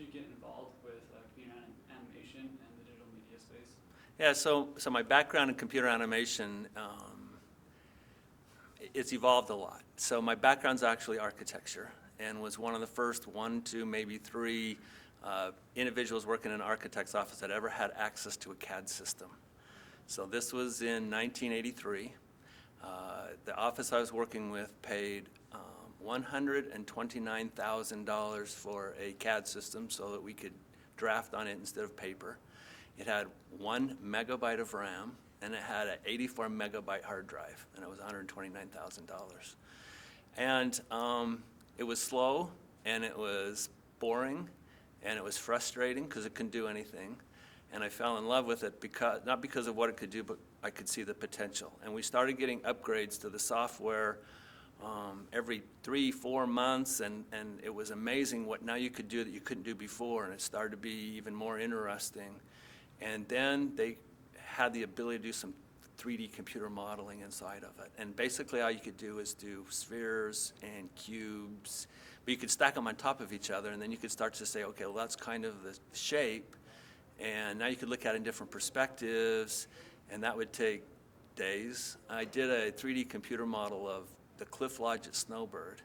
you get involved with computer animation and the digital media space? Yeah, so my background in computer animation, it's evolved a lot. So my background's actually architecture, and was one of the first 1, 2, maybe 3 individuals working in an architect's office that ever had access to a CAD system. So this was in 1983. The office I was working with paid $129,000 for a CAD system so that we could draft on it instead of paper. It had 1 megabyte of RAM, and it had an 84 megabyte hard drive, and it was $129,000. And it was slow, and it was boring, and it was frustrating because it couldn't do anything. And I fell in love with it not because of what it could do, but I could see the potential. And we started getting upgrades to the software every 3-4 months, and it was amazing what now you could do that you couldn't do before, and it started to be even more interesting. And then they had the ability to do some 3D computer modeling inside of it. And basically all you could do is do spheres and cubes, but you could stack them on top of each other, and then you could start to say, okay, well, that's kind of the shape, and now you could look at it in different perspectives, and that would take days. I did a 3D computer model of the Cliff Lodge at Snowbird,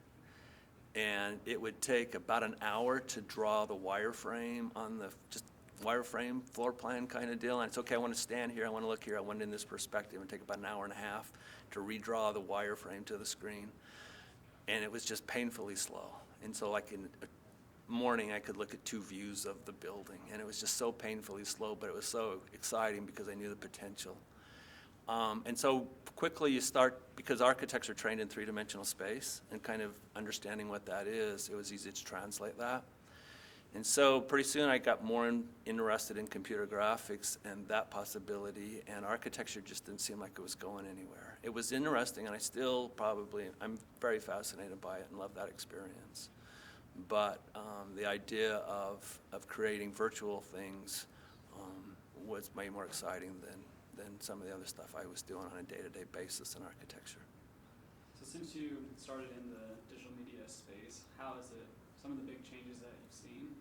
and it would take about an hour to draw the wireframe on the just wireframe floor plan kind of deal. And it's okay, I want to stand here, I want to look here, I want it in this perspective, and take about an hour and a half to redraw the wireframe to the screen. And it was just painfully slow. And so like in a morning I could look at 2 views of the building, and it was just so painfully slow, but it was so exciting because I knew the potential. And so quickly you start, because architects are trained in 3-dimensional space and kind of understanding what that is, it was easy to translate that. And so pretty soon I got more interested in computer graphics and that possibility, and architecture just didn't seem like it was going anywhere. It was interesting, and I'm very fascinated by it and love that experience. But the idea of creating virtual things was way more exciting than some of the other stuff I was doing on a day-to-day basis in architecture. So since you started in the digital media space, how is it, some of the big changes that you've seen?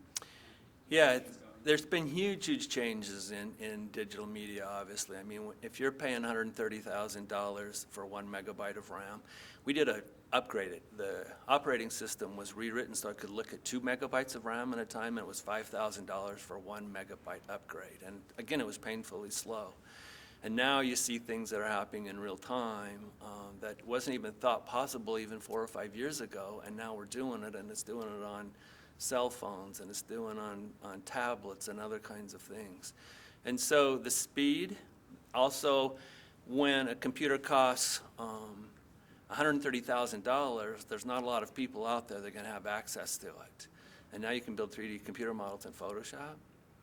Yeah, there's been huge changes in digital media, obviously. I mean, if you're paying $130,000 for 1 megabyte of RAM, we did upgrade it. The operating system was rewritten so I could look at 2 megabytes of RAM at a time, and it was $5,000 for 1 megabyte upgrade. And again, it was painfully slow. And now you see things that are happening in real time that wasn't even thought possible even 4 or 5 years ago, and now we're doing it, and it's doing it on cell phones, and it's doing on tablets and other kinds of things. And so the speed, also when a computer costs $130,000, there's not a lot of people out there that are going to have access to it. And now you can build 3D computer models in Photoshop.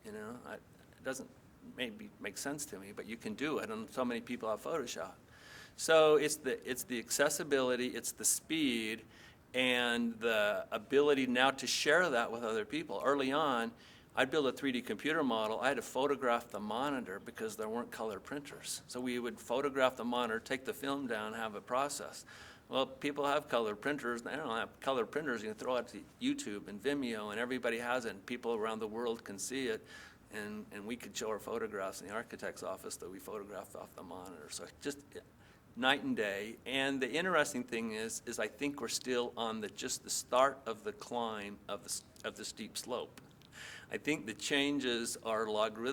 You know, it doesn't maybe make sense to me, but you can do it, and so many people have Photoshop. So it's the accessibility, it's the speed, and the ability now to share that with other people. Early on, I'd build a 3D computer model. I had to photograph the monitor because there weren't color printers. So we would photograph the monitor, take the film down, have it processed. Well, people have color printers. They don't have color printers. You can throw it to YouTube and Vimeo, and everybody has it, and people around the world can see it. And we could show our photographs in the architect's office that we photographed off the monitor. So just night and day. And the interesting thing is I think we're still on just the start of the climb of the steep slope. I think the changes are logarithmic.